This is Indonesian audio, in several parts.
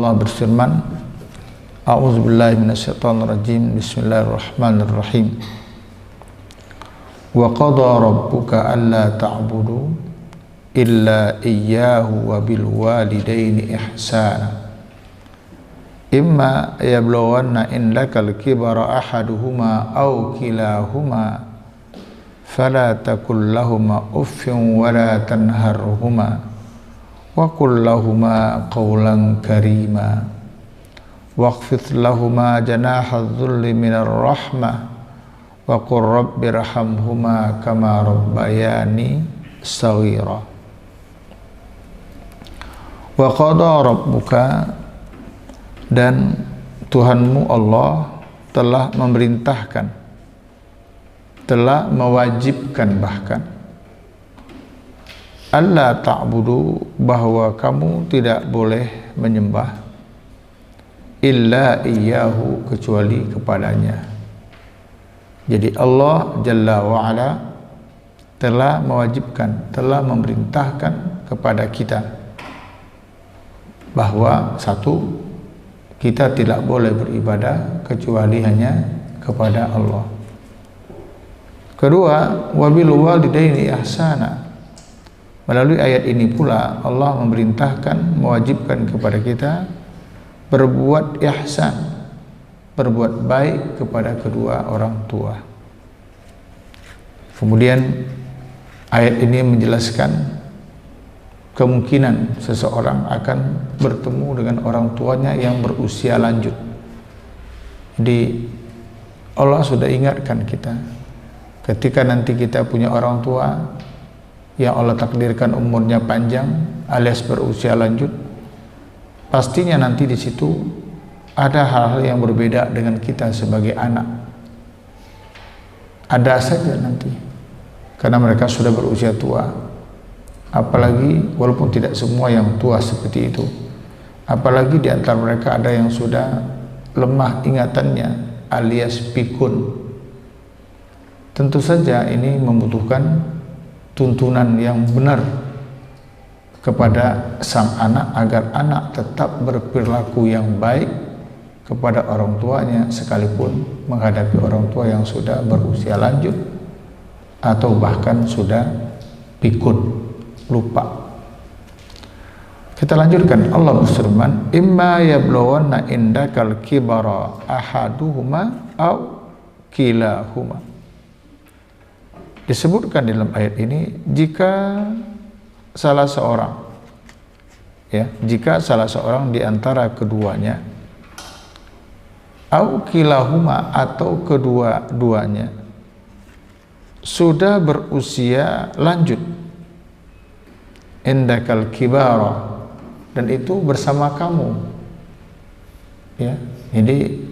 Allah berfirman, A'udzubillahi minasyaitonirrajim. Bismillahirrahmanirrahim. Wa qada rabbuka alla ta'budu illa iyyahu wa bil walidaini ihsana. Imma yablughanna indakal kibara ahaduhuma aw kilahuma fala takul lahuma uffin wa la tanharhuma wa qul lahuma qawlan karima waqfid lahuma janaha dhulli minar rahmah wa qur rabbirhamhuma kama rabbayani shaghira. Wa qada rabbuka, dan Tuhanmu Allah telah memerintahkan, telah mewajibkan bahkan, alla ta'budu, bahwa kamu tidak boleh menyembah, illa iyyahu, kecuali kepadanya. Jadi Allah Jalla wa'ala telah mewajibkan, telah memerintahkan kepada kita bahwa satu, kita tidak boleh beribadah kecuali hanya kepada Allah. Kedua, wabil walidaini ihsana. Melalui ayat ini pula Allah memerintahkan, mewajibkan kepada kita berbuat ihsan, berbuat baik kepada kedua orang tua. Kemudian ayat ini menjelaskan kemungkinan seseorang akan bertemu dengan orang tuanya yang berusia lanjut. Jadi Allah sudah ingatkan kita, ketika nanti kita punya orang tua yang Allah takdirkan umurnya panjang alias berusia lanjut, pastinya nanti di situ ada hal-hal yang berbeda dengan kita sebagai anak. Ada saja nanti, karena mereka sudah berusia tua. Apalagi walaupun tidak semua yang tua seperti itu, apalagi di antara mereka ada yang sudah lemah ingatannya alias pikun. Tentu saja ini membutuhkan tuntunan yang benar kepada sang anak agar anak tetap berperilaku yang baik kepada orang tuanya sekalipun menghadapi orang tua yang sudah berusia lanjut atau bahkan sudah pikun, lupa. Kita lanjutkan. Allah berfirman, imma yablughanna indakal kibara ahaduhuma aw kilahuma. Disebutkan dalam ayat ini, jika salah seorang, ya, jika salah seorang di antara keduanya, au kilahuma, atau kedua-duanya sudah berusia lanjut, indakal kibara, dan itu bersama kamu, ya. Jadi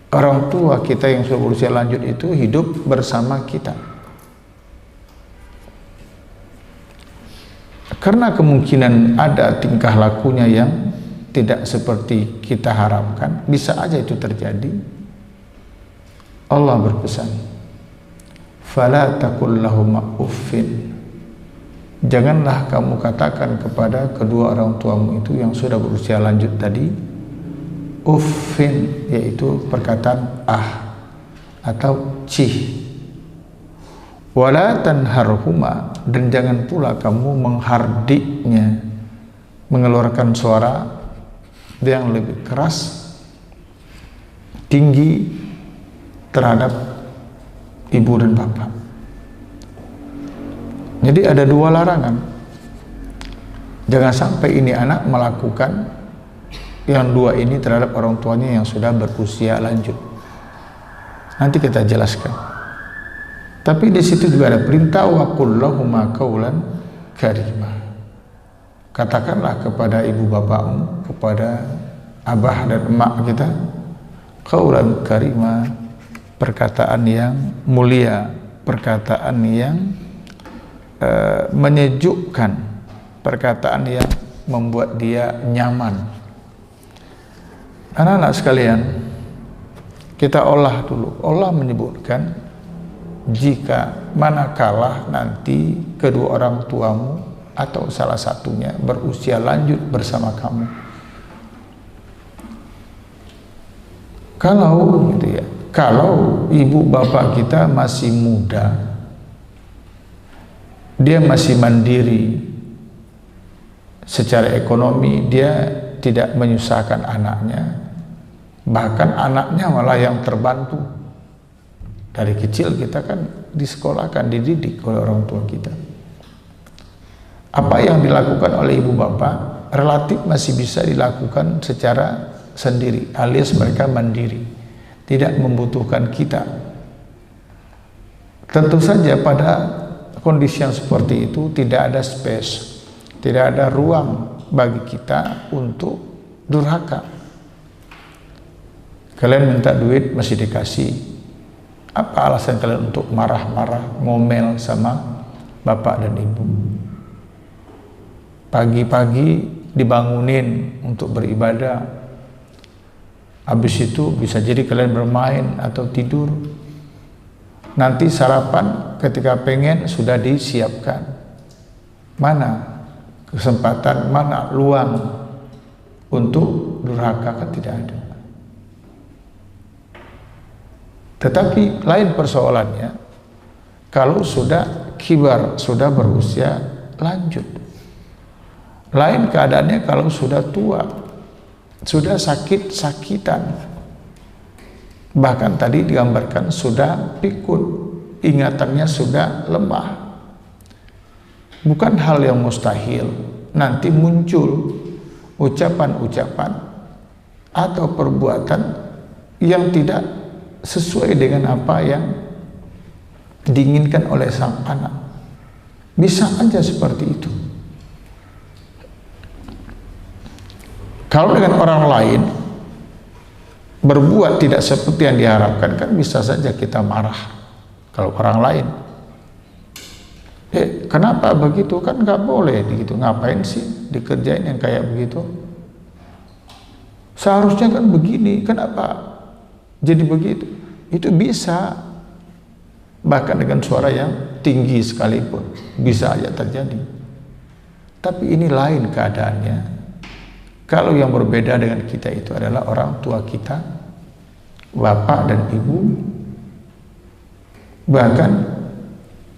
orang tua kita yang sudah berusia lanjut itu hidup bersama kita. Karena kemungkinan ada tingkah lakunya yang tidak seperti kita harapkan, bisa aja itu terjadi. Allah berpesan, fala takul lahuma uffin, janganlah kamu katakan kepada kedua orang tuamu itu yang sudah berusia lanjut tadi uffin, yaitu perkataan ah atau cih. Wala tanharhuma, dan jangan pula kamu menghardiknya, mengeluarkan suara yang lebih keras, tinggi terhadap ibu dan bapak. Jadi ada dua larangan. Jangan sampai ini anak melakukan yang dua ini terhadap orang tuanya yang sudah berusia lanjut. Nanti kita jelaskan. Tapi di situ juga ada perintah, wa qul lahuma qawlan karima. Katakanlah kepada ibu bapakmu, kepada abah dan emak kita, qawlan karima, perkataan yang mulia, perkataan yang menyejukkan, perkataan yang membuat dia nyaman. Anak-anak sekalian, kita olah dulu. Allah menyebutkan, jika manakala nanti kedua orang tuamu atau salah satunya berusia lanjut bersama kamu, Kalau gitu ya, kalau ibu bapak kita masih muda, dia masih mandiri secara ekonomi, dia tidak menyusahkan anaknya, bahkan anaknya malah yang terbantu. Dari kecil kita kan disekolahkan, dididik oleh orang tua kita. Apa yang dilakukan oleh ibu bapak relatif masih bisa dilakukan secara sendiri, alias mereka mandiri, tidak membutuhkan kita. Tentu saja pada kondisi yang seperti itu tidak ada space, tidak ada ruang bagi kita untuk durhaka. Kalian minta duit masih dikasih. Apa alasan kalian untuk marah-marah, ngomel sama bapak dan ibu? Pagi-pagi dibangunin untuk beribadah, habis itu bisa jadi kalian bermain atau tidur. Nanti sarapan ketika pengen sudah disiapkan. Mana kesempatan, mana luang untuk durhaka? Kan tidak ada. Tetapi lain persoalannya kalau sudah kibar, sudah berusia lanjut. Lain keadaannya kalau sudah tua, sudah sakit-sakitan, bahkan tadi digambarkan sudah pikun, ingatannya sudah lemah. Bukan hal yang mustahil nanti muncul ucapan-ucapan atau perbuatan yang tidak sesuai dengan apa yang diinginkan oleh sang anak. Bisa aja seperti itu. Kalau dengan orang lain berbuat tidak seperti yang diharapkan, kan bisa saja kita marah. Kalau orang lain, kenapa begitu? Kan nggak boleh begitu. Ngapain sih dikerjain yang kayak begitu? Seharusnya kan begini, kenapa jadi begitu? Itu bisa, bahkan dengan suara yang tinggi sekalipun bisa aja terjadi. Tapi ini lain keadaannya. Kalau yang berbeda dengan kita itu adalah orang tua kita, bapak dan ibu. Bahkan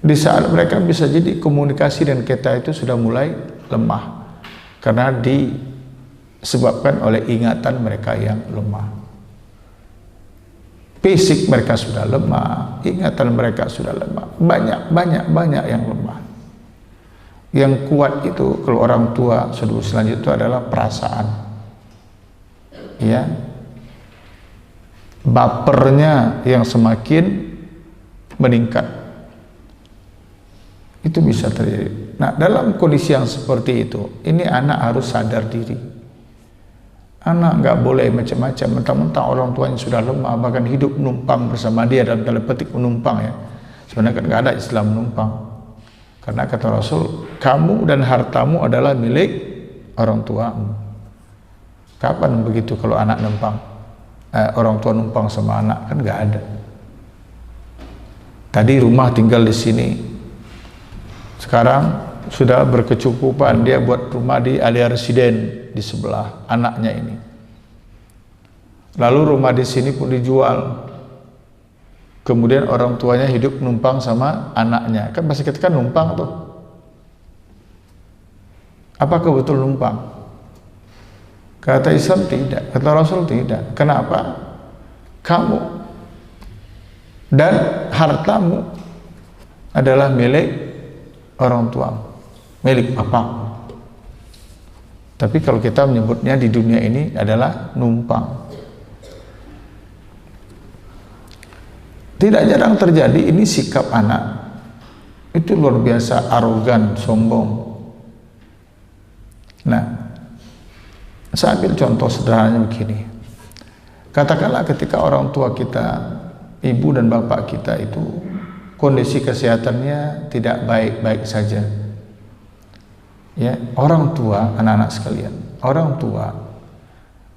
di saat mereka bisa jadi komunikasi dan kita itu sudah mulai lemah karena disebabkan oleh ingatan mereka yang lemah. Fisik mereka sudah lemah, ingatan mereka sudah lemah. Banyak yang lemah. Yang kuat itu kalau orang tua sudah selanjutnya itu adalah perasaan, ya, bapernya yang semakin meningkat, itu bisa terjadi. Nah, dalam kondisi yang seperti itu, ini anak harus sadar diri. Anak nggak boleh macam-macam, mentang-mentang orang tuanya sudah lemah, bahkan hidup menumpang bersama dia, dalam tanda petik menumpang ya. Sebenarnya kan nggak ada Islam menumpang. Karena kata Rasul, kamu dan hartamu adalah milik orang tuamu. Kapan begitu kalau anak numpang, orang tua numpang sama anak? Kan nggak ada. Tadi rumah tinggal di sini, sekarang sudah berkecukupan, dia buat rumah di Alia Residen di sebelah anaknya ini. Lalu rumah di sini pun dijual. Kemudian orang tuanya hidup numpang sama anaknya. Kan masih kita kan numpang tuh. Apakah betul numpang? Kata Islam tidak, kata Rasul tidak. Kenapa? Kamu dan hartamu adalah milik orang tuamu, milik bapamu. Tapi kalau kita menyebutnya di dunia ini adalah numpang. Tidak jarang terjadi ini sikap anak itu luar biasa arogan, sombong. Nah, saya ambil contoh sederhananya begini. Katakanlah ketika orang tua kita, ibu dan bapak kita itu kondisi kesehatannya tidak baik-baik saja. Ya, orang tua, anak-anak sekalian, orang tua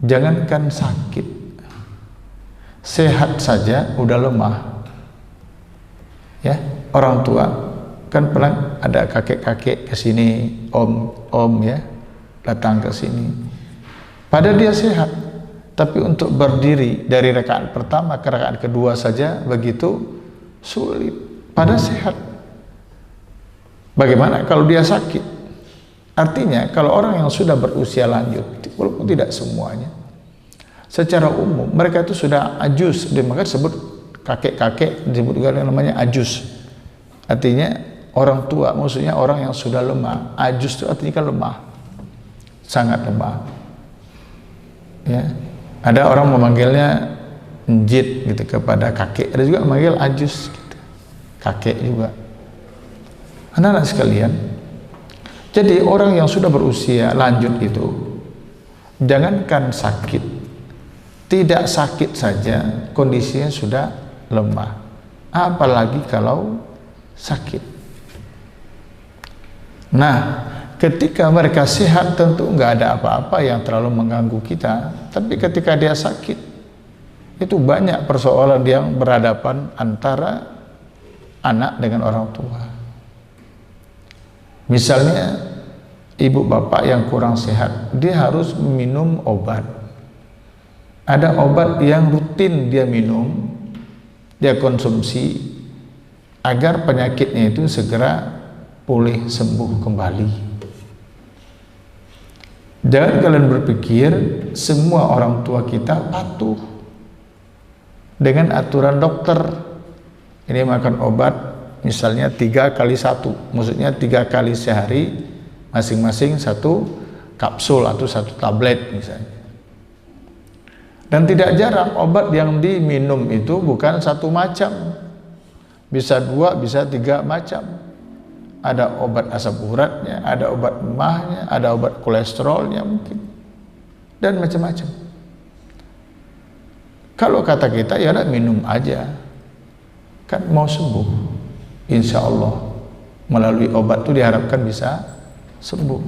jangankan sakit, sehat saja udah lemah. Ya, orang tua kan pernah ada kakek-kakek ke sini, om ya, datang ke sini. Padahal dia sehat, Tapi untuk berdiri dari rakaat pertama ke rakaat kedua saja begitu sulit, pada sehat. Bagaimana kalau dia sakit? Artinya kalau orang yang sudah berusia lanjut, walaupun tidak semuanya, secara umum mereka itu sudah ajus, maka disebut kakek-kakek, disebut juga namanya ajus. Artinya orang tua, maksudnya orang yang sudah lemah. Ajus itu artinya kan lemah, sangat lemah. Ya, ada orang memanggilnya njit gitu kepada kakek, ada juga memanggil ajus gitu, kakek juga. Anak-anak sekalian, jadi orang yang sudah berusia lanjut itu, jangankan sakit, tidak sakit saja kondisinya sudah lemah, apalagi kalau sakit. Nah, ketika mereka sehat tentu nggak ada apa-apa yang terlalu mengganggu kita. Tapi ketika dia sakit, itu banyak persoalan yang berhadapan antara anak dengan orang tua. Misalnya ibu bapak yang kurang sehat, dia harus minum obat. Ada obat yang rutin dia minum, dia konsumsi agar penyakitnya itu segera pulih sembuh kembali. Jangan kalian berpikir semua orang tua kita patuh dengan aturan dokter. Ini makan obat misalnya 3x1, maksudnya 3 kali sehari, masing-masing 1 kapsul atau 1 tablet misalnya. Dan tidak jarang obat yang diminum itu bukan 1 macam, bisa 2, bisa 3 macam. Ada obat asam uratnya, ada obat emahnya, ada obat kolesterolnya mungkin, dan macam-macam. Kalau kata kita ya udah minum aja, kan mau sembuh, insya Allah melalui obat itu diharapkan bisa sembuh.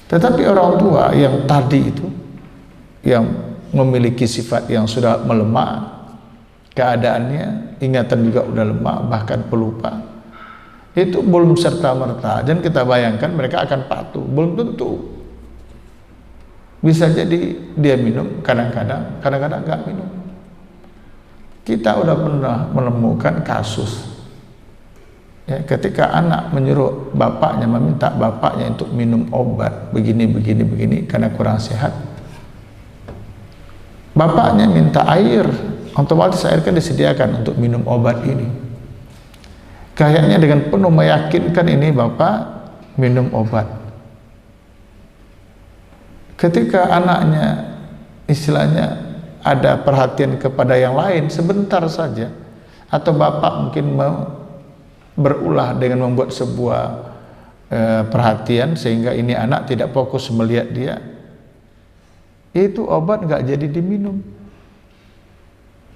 Tetapi orang tua yang tadi itu, yang memiliki sifat yang sudah melemah, keadaannya, ingatan juga udah lemah, bahkan pelupa, itu belum serta-merta. Dan kita bayangkan mereka akan patuh, belum tentu. Bisa jadi dia minum kadang-kadang, kadang-kadang nggak minum. Kita udah pernah menemukan kasus ya, ketika anak menyuruh bapaknya, meminta bapaknya untuk minum obat begini karena kurang sehat. Bapaknya minta air, otomatis air kan disediakan untuk minum obat ini. Kayaknya dengan penuh meyakinkan ini bapak minum obat. Ketika anaknya istilahnya ada perhatian kepada yang lain sebentar saja, atau bapak mungkin mau berulah dengan membuat sebuah perhatian sehingga ini anak tidak fokus melihat dia, itu obat nggak jadi diminum,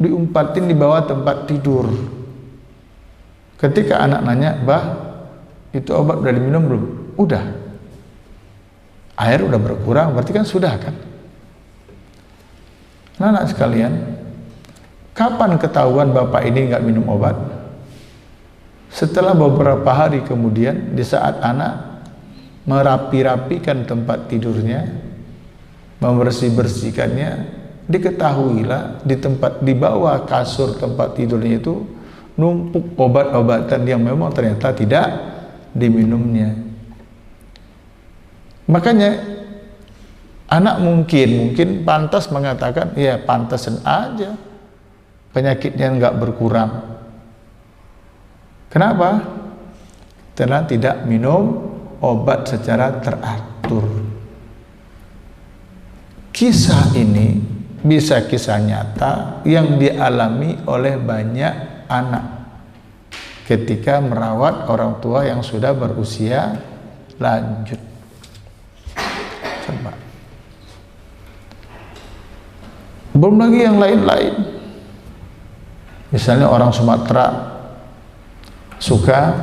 diumpatin di bawah tempat tidur. Ketika anak nanya, "Bah, itu obat udah diminum belum?" "Udah." Air udah berkurang, berarti kan sudah kan? Nah, anak sekalian, kapan ketahuan bapak ini nggak minum obat? Setelah beberapa hari kemudian, di saat anak merapi-rapikan tempat tidurnya, membersih-bersihkannya, diketahuilah di bawah kasur tempat tidurnya itu numpuk obat-obatan yang memang ternyata tidak diminumnya. Makanya anak mungkin pantas mengatakan, ya pantasan aja penyakitnya nggak berkurang. Kenapa? Karena tidak minum obat secara teratur. Kisah ini bisa kisah nyata yang dialami oleh banyak anak ketika merawat orang tua yang sudah berusia lanjut. Coba. Belum lagi yang lain-lain. Misalnya orang Sumatera suka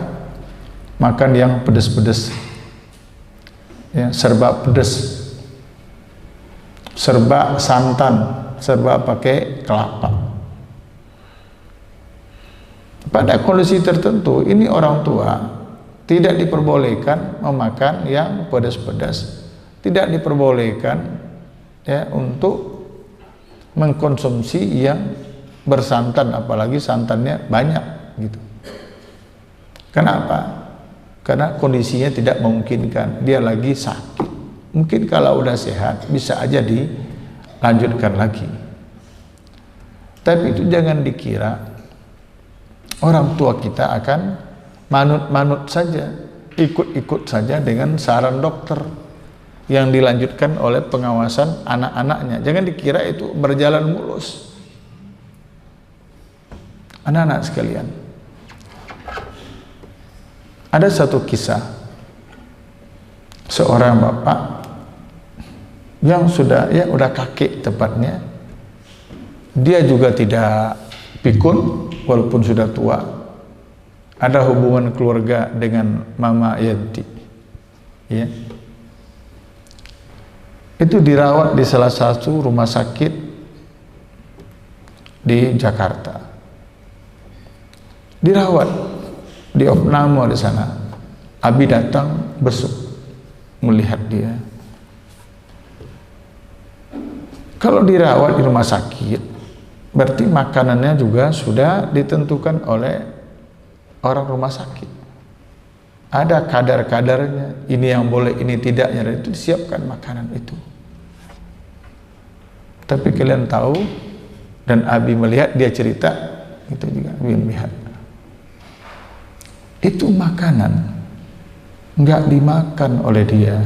makan yang pedas-pedas, ya, serba pedas, serba santan, serba pakai kelapa. Pada kondisi tertentu ini orang tua tidak diperbolehkan memakan yang pedas-pedas, tidak diperbolehkan ya untuk mengkonsumsi yang bersantan, apalagi santannya banyak gitu. Kenapa? Karena kondisinya tidak memungkinkan, dia lagi sakit. Mungkin kalau udah sehat bisa aja dilanjutkan lagi. Tapi itu jangan dikira orang tua kita akan manut-manut saja, ikut-ikut saja dengan saran dokter yang dilanjutkan oleh pengawasan anak-anaknya. Jangan dikira itu berjalan mulus. Anak-anak sekalian, ada satu kisah seorang bapak yang udah kakek tepatnya. Dia juga tidak pikun walaupun sudah tua. Ada hubungan keluarga dengan Mama Yanti. Ya. Itu dirawat di salah satu rumah sakit di Jakarta. Dirawat di opname di sana. Abi datang besuk melihat dia. Kalau dirawat di rumah sakit, berarti makanannya juga sudah ditentukan oleh orang rumah sakit. Ada kadar-kadarnya, ini yang boleh, ini tidaknya, dan itu disiapkan makanan itu. Tapi kalian tahu, dan Abi melihat, dia cerita, itu juga Abi melihat. Itu makanan nggak dimakan oleh dia.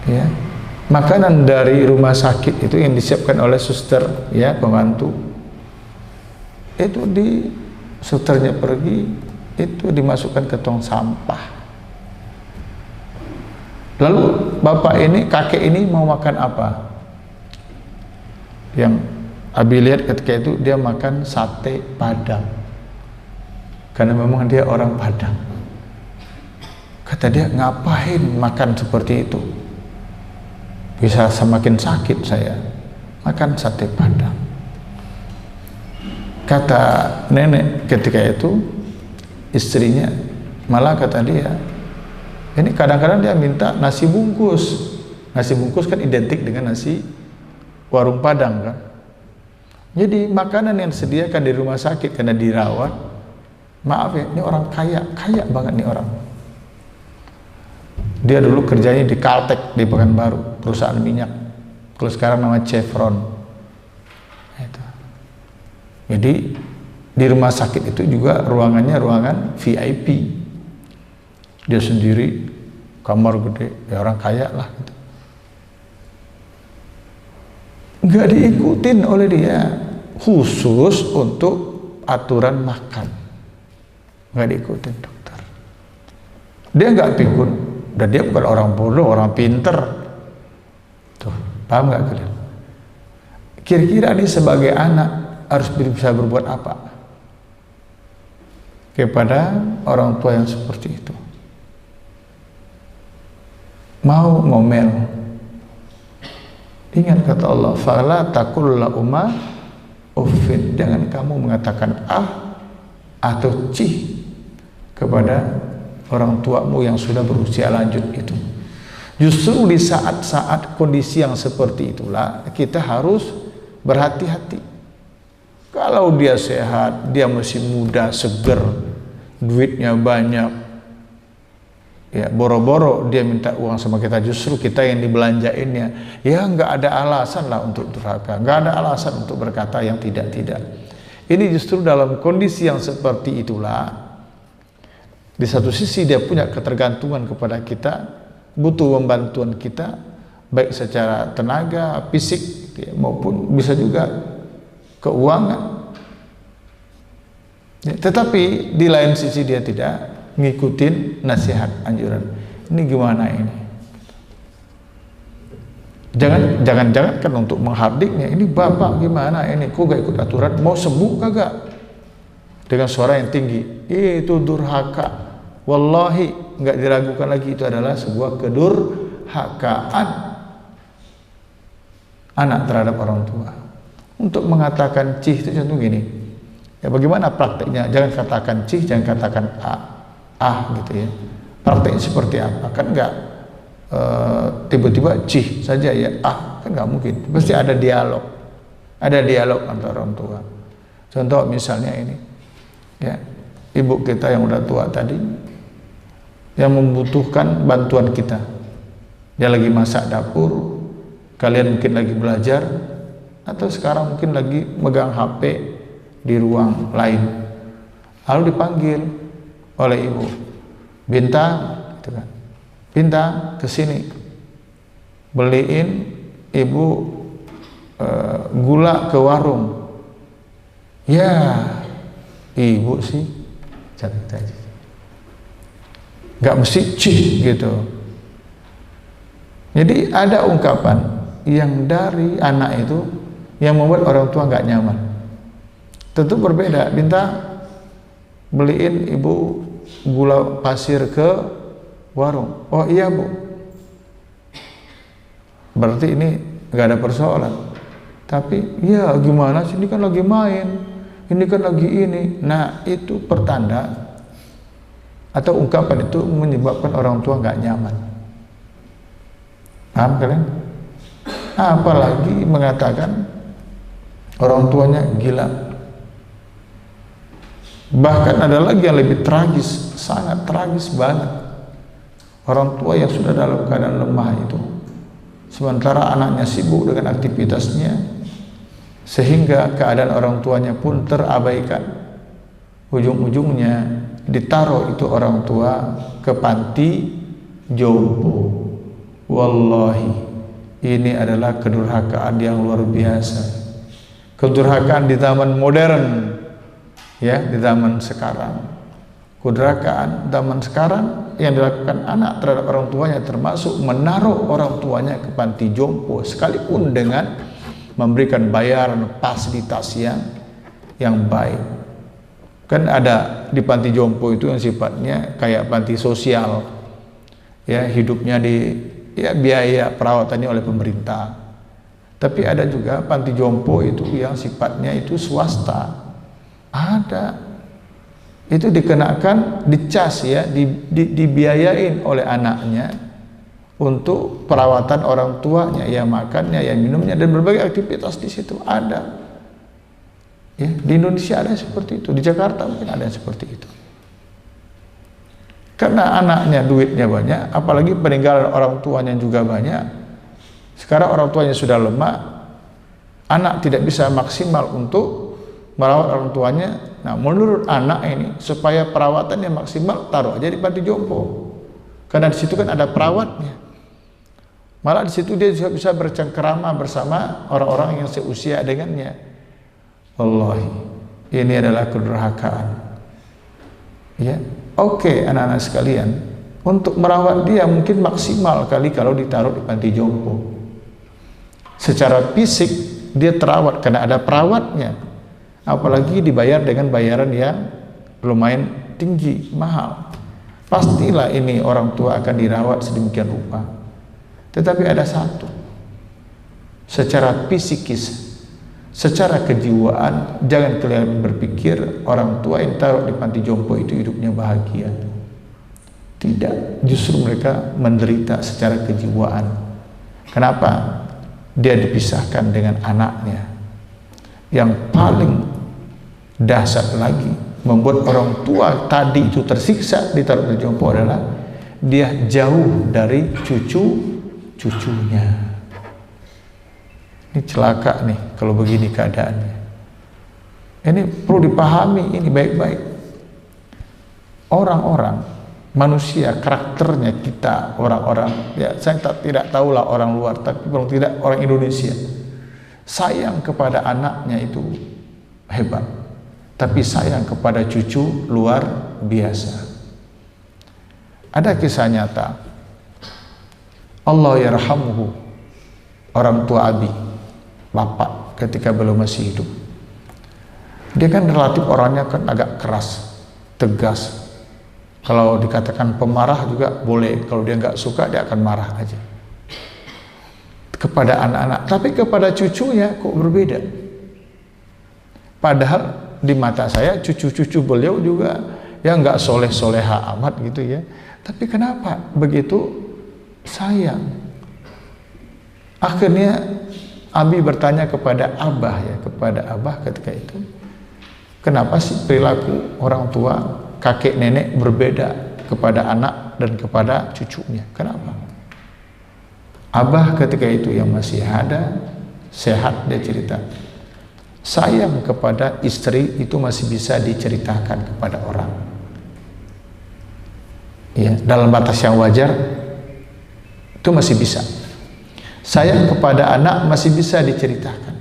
Ya. Makanan dari rumah sakit itu yang disiapkan oleh suster, ya, pembantu. Itu susternya pergi, itu dimasukkan ke tong sampah. Lalu bapak ini, kakek ini mau makan apa? Yang Abi lihat ketika itu dia makan sate Padang. Karena memang dia orang Padang. Kata dia, ngapain makan seperti itu? Bisa semakin sakit saya makan sate Padang. Kata nenek ketika itu, istrinya malah kata dia, ini kadang-kadang dia minta nasi bungkus. Nasi bungkus kan identik dengan nasi warung Padang kan. Jadi makanan yang disediakan di rumah sakit karena dirawat, maaf ya, ini orang kaya banget nih orang. Dia dulu kerjanya di Caltech di Pekanbaru, perusahaan minyak. Kalau sekarang nama Chevron. Itu. Jadi di rumah sakit itu juga ruangannya ruangan VIP. Dia sendiri, kamar gede, ya orang kaya lah. Gitu. Nggak diikutin oleh dia, khusus untuk aturan makan. Nggak diikutin dokter. Dia nggak pikun. Dan dia bukan orang bodoh, orang pinter. Tuh, paham nggak kalian? Kira-kira ini sebagai anak harus bisa berbuat apa kepada orang tua yang seperti itu? Mau ngomel? Ingat kata Allah, fala taqul lahuma uffin. Jangan kamu mengatakan atau cih kepada orang tuamu yang sudah berusia lanjut itu. Justru di saat-saat kondisi yang seperti itulah kita harus berhati-hati. Kalau dia sehat, dia masih muda, seger, duitnya banyak, ya boro-boro dia minta uang sama kita, justru kita yang dibelanjainnya. Ya nggak ada alasan lah untuk durhaka, nggak ada alasan untuk berkata yang tidak-tidak. Ini justru dalam kondisi yang seperti itulah, di satu sisi dia punya ketergantungan kepada kita, butuh pembantuan kita, baik secara tenaga, fisik, ya, maupun bisa juga keuangan. Ya, tetapi di lain sisi dia tidak ngikutin nasihat anjuran. Ini gimana ini? Jangan kan untuk menghardiknya. Ini bapak gimana ini? Kok gak ikut aturan? Mau sembuh kagak? Dengan suara yang tinggi. Itu durhaka. Wallahi nggak diragukan lagi, itu adalah sebuah kedurhakaan anak terhadap orang tua. Untuk mengatakan cih itu contoh gini, ya bagaimana prakteknya? Jangan katakan cih, jangan katakan gitu ya. Prakteknya seperti apa? Kan tiba-tiba cih saja ya, kan nggak mungkin. Pasti ada dialog antara orang tua. Contoh misalnya ini, ya, ibu kita yang udah tua tadi, yang membutuhkan bantuan kita, dia lagi masak dapur, kalian mungkin lagi belajar, atau sekarang mungkin lagi megang HP di ruang lain, lalu dipanggil oleh ibu, Bintang, gitu kan, Bintang kesini, beliin ibu gula ke warung. Ya, ibu sih cantik aja, nggak mesti cih gitu. Jadi ada ungkapan yang dari anak itu yang membuat orang tua nggak nyaman. Tentu berbeda. Bintang, beliin ibu gula pasir ke warung. Oh iya bu, berarti ini nggak ada persoalan. Tapi ya gimana sih, ini kan lagi main, ini kan lagi ini. Nah, itu pertanda atau ungkapan itu menyebabkan orang tua nggak nyaman. Paham kalian? Apalagi mengatakan orang tuanya gila. Bahkan ada lagi yang lebih tragis, sangat tragis banget. Orang tua yang sudah dalam keadaan lemah itu, sementara anaknya sibuk dengan aktivitasnya, sehingga keadaan orang tuanya pun terabaikan. Ujung-ujungnya ditaruh itu orang tua ke panti jompo. Wallahi, ini adalah kedurhakaan yang luar biasa. Kedurhakaan di zaman modern, ya, di zaman sekarang. Kedurhakaan zaman sekarang yang dilakukan anak terhadap orang tuanya termasuk menaruh orang tuanya ke panti jompo, sekalipun dengan memberikan bayaran fasilitas yang baik. Kan ada di panti jompo itu yang sifatnya kayak panti sosial, ya, hidupnya biaya perawatannya oleh pemerintah. Tapi ada juga panti jompo itu yang sifatnya itu swasta. Ada, itu dikenakan dicas, ya, dibiayain oleh anaknya untuk perawatan orang tuanya, ya makannya, ya minumnya, dan berbagai aktivitas di situ ada. Ya, di Indonesia ada seperti itu, di Jakarta mungkin ada seperti itu. Karena anaknya duitnya banyak, apalagi peninggalan orang tuanya juga banyak. Sekarang orang tuanya sudah lemah, anak tidak bisa maksimal untuk merawat orang tuanya. Nah, menurut anak ini, supaya perawatannya maksimal, taruh aja di panti jompo. Karena di situ kan ada perawatnya. Malah di situ dia juga bisa bercengkerama bersama orang-orang yang seusia dengannya. Wallahi, ini adalah kedurhakaan. Ya, oke, anak-anak sekalian, untuk merawat dia mungkin maksimal kali kalau ditaruh di panti jompo. Secara fisik dia terawat karena ada perawatnya. Apalagi dibayar dengan bayaran yang lumayan tinggi, mahal. Pastilah ini orang tua akan dirawat sedemikian rupa. Tetapi ada satu, secara psikis, secara kejiwaan, jangan kalian berpikir orang tua yang taruh di panti jompo itu hidupnya bahagia. Tidak, justru mereka menderita secara kejiwaan. Kenapa? Dia dipisahkan dengan anaknya. Yang paling dahsyat lagi, membuat orang tua tadi itu tersiksa ditaruh di jompo adalah dia jauh dari cucunya. Ini celaka nih kalau begini keadaannya. Ini perlu dipahami ini baik-baik. Orang-orang, manusia, karakternya kita, orang-orang, ya saya tidak tahulah orang luar, tapi paling tidak orang Indonesia, sayang kepada anaknya itu hebat, tapi sayang kepada cucu luar biasa. Ada kisah nyata, Allah yarhamuhu, orang tua Abi, bapak ketika belum masih hidup. Dia kan relatif orangnya kan agak keras, tegas. Kalau dikatakan pemarah juga boleh, kalau dia nggak suka dia akan marah aja kepada anak-anak. Tapi kepada cucunya kok berbeda. Padahal di mata saya cucu-cucu beliau juga ya nggak soleh-soleha amat gitu ya. Tapi kenapa begitu sayang. Akhirnya Abi bertanya kepada Abah, ya, kepada Abah ketika itu, kenapa sih perilaku orang tua, kakek nenek berbeda kepada anak dan kepada cucunya? Kenapa? Abah ketika itu yang masih ada, sehat, dia cerita, sayang kepada istri itu masih bisa diceritakan kepada orang, ya, dalam batas yang wajar itu masih bisa. Sayang kepada anak masih bisa diceritakan,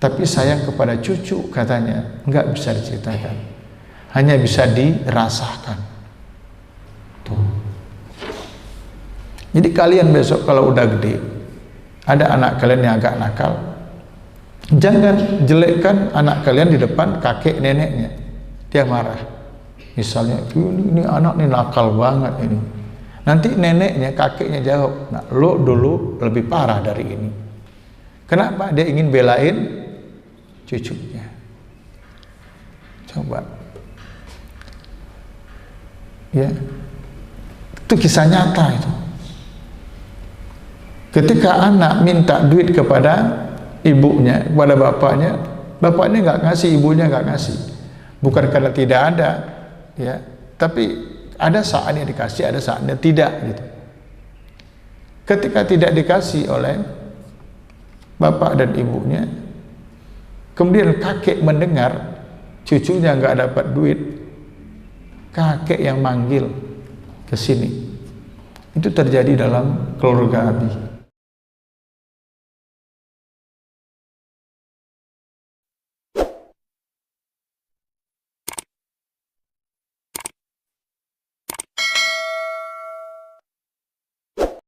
tapi sayang kepada cucu katanya nggak bisa diceritakan, hanya bisa dirasakan. Tuh. Jadi kalian besok kalau udah gede, ada anak kalian yang agak nakal, jangan jelekkan anak kalian di depan kakek neneknya. Dia marah. Misalnya, ini anak ini nakal banget ini. Nanti neneknya, kakeknya jawab, nah, lo dulu lebih parah dari ini. Kenapa? Dia ingin belain cucunya. Coba. Ya. Itu kisah nyata itu. Ketika anak minta duit kepada ibunya, kepada bapaknya, bapaknya nggak ngasih, ibunya nggak ngasih. Bukan karena tidak ada, ya, tapi ada saatnya dikasih, ada saatnya tidak, gitu. Ketika tidak dikasih oleh bapak dan ibunya, kemudian kakek mendengar cucunya nggak dapat duit, kakek yang manggil ke sini. Itu terjadi dalam keluarga Abi.